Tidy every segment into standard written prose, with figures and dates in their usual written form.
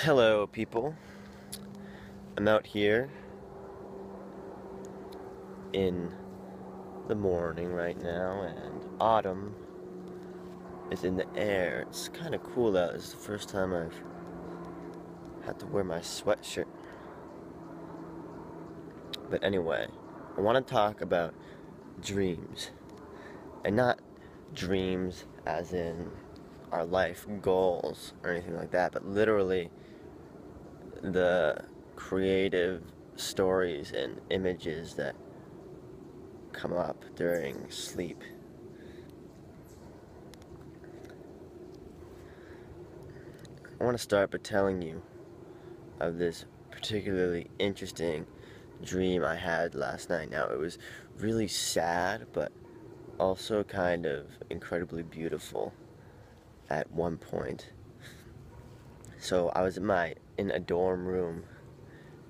Hello, people. I'm out here in the morning right now, and autumn is in the air. It's kind of cool out. It's the first time I've had to wear my sweatshirt. But anyway, I want to talk about dreams. And not dreams as in our life goals or anything like that, but literally the creative stories and images that come up during sleep. I want to start by telling you of this particularly interesting dream I had last night. Now, it was really sad, but also kind of incredibly beautiful at one point. So I was in a dorm room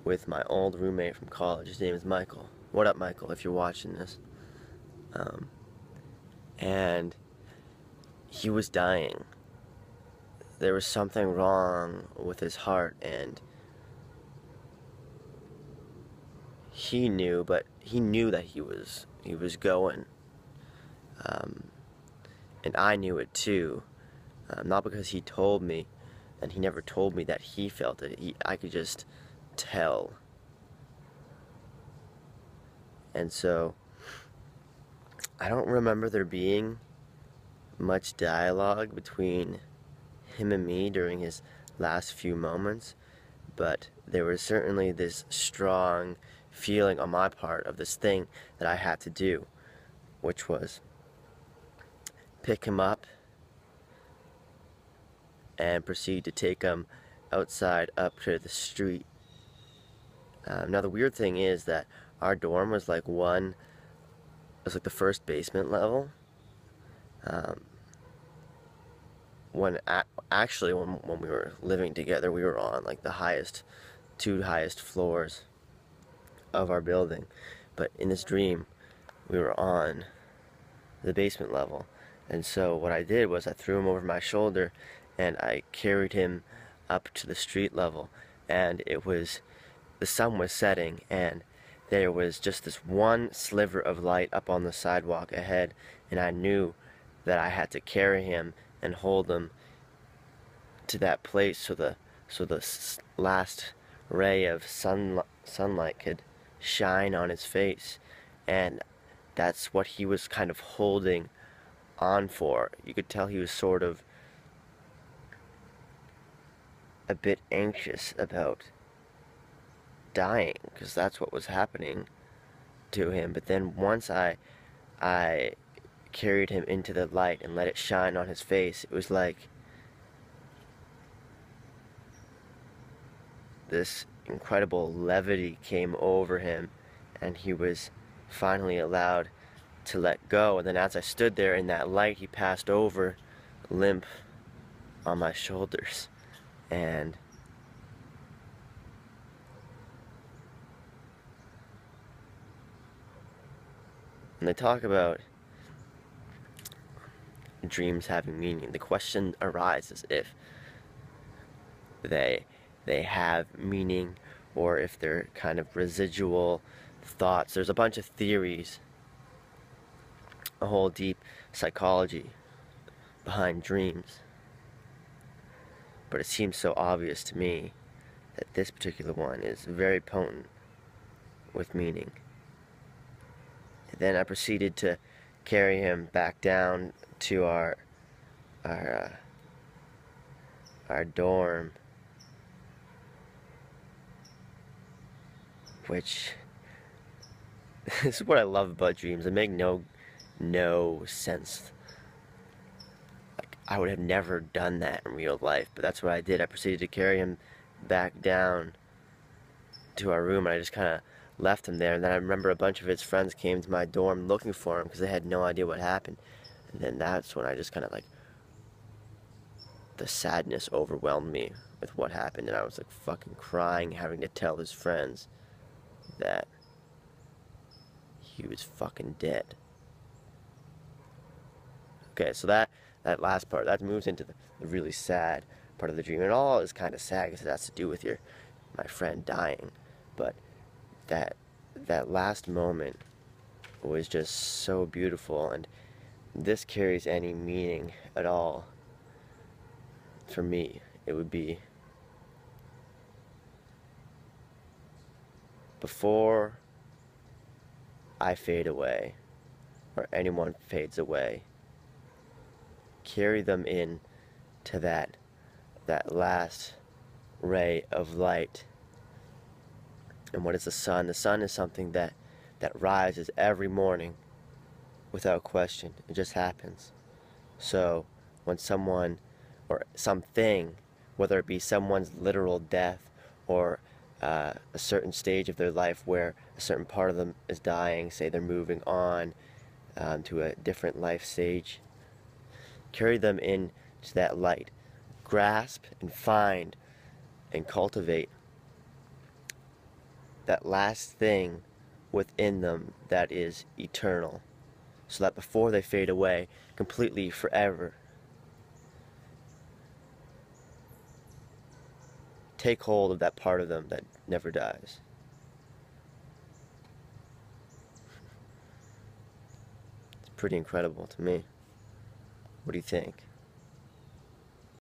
with my old roommate from college. His name is Michael. What up, Michael, if you're watching this? And he was dying. There was something wrong with his heart, and he knew that he was going, and I knew it too. Not because he told me, and he never told me that he felt it. I could just tell. And so I don't remember there being much dialogue between him and me during his last few moments, but there was certainly this strong feeling on my part of this thing that I had to do, which was pick him up and proceed to take him outside up to the street. Now the weird thing is that our dorm was like the first basement level. When we were living together, we were on like the two highest floors of our building. But in this dream, we were on the basement level. And so what I did was I threw him over my shoulder and I carried him up to the street level. And the sun was setting, and there was just this one sliver of light up on the sidewalk ahead, and I knew that I had to carry him and hold him to that place so the last ray of sunlight could shine on his face. And that's what he was kind of holding on for. You could tell he was sort of a bit anxious about dying, because that's what was happening to him. But then once I carried him into the light and let it shine on his face, it was like this incredible levity came over him, and he was finally allowed to let go. And then as I stood there in that light, he passed over, limp, on my shoulders. And when they talk about dreams having meaning, the question arises if they have meaning, or if they're kind of residual thoughts. There's a bunch of theories, a whole deep psychology behind dreams. But it seems so obvious to me that this particular one is very potent with meaning. And then I proceeded to carry him back down to our dorm, which this is what I love about dreams. They make no sense. Like, I would have never done that in real life, but that's what I did. I proceeded to carry him back down to our room, and I just kind of left him there. And then I remember a bunch of his friends came to my dorm looking for him because they had no idea what happened. And then that's when I just kind of like, the sadness overwhelmed me with what happened, and I was like fucking crying, having to tell his friends that he was fucking dead. Okay, so that last part, that moves into the really sad part of the dream. And it all is kind of sad because it has to do with my friend dying. But that last moment was just so beautiful, and this carries any meaning at all for me. It would be before I fade away or anyone fades away, carry them in to that last ray of light. And what is the sun? The sun is something that rises every morning without question. It just happens. So when someone or something, whether it be someone's literal death or a certain stage of their life where a certain part of them is dying, say they're moving on to a different life stage, carry them in to that light. Grasp and find and cultivate that last thing within them that is eternal, so that before they fade away completely forever, take hold of that part of them that never dies. It's pretty incredible to me. What do you think?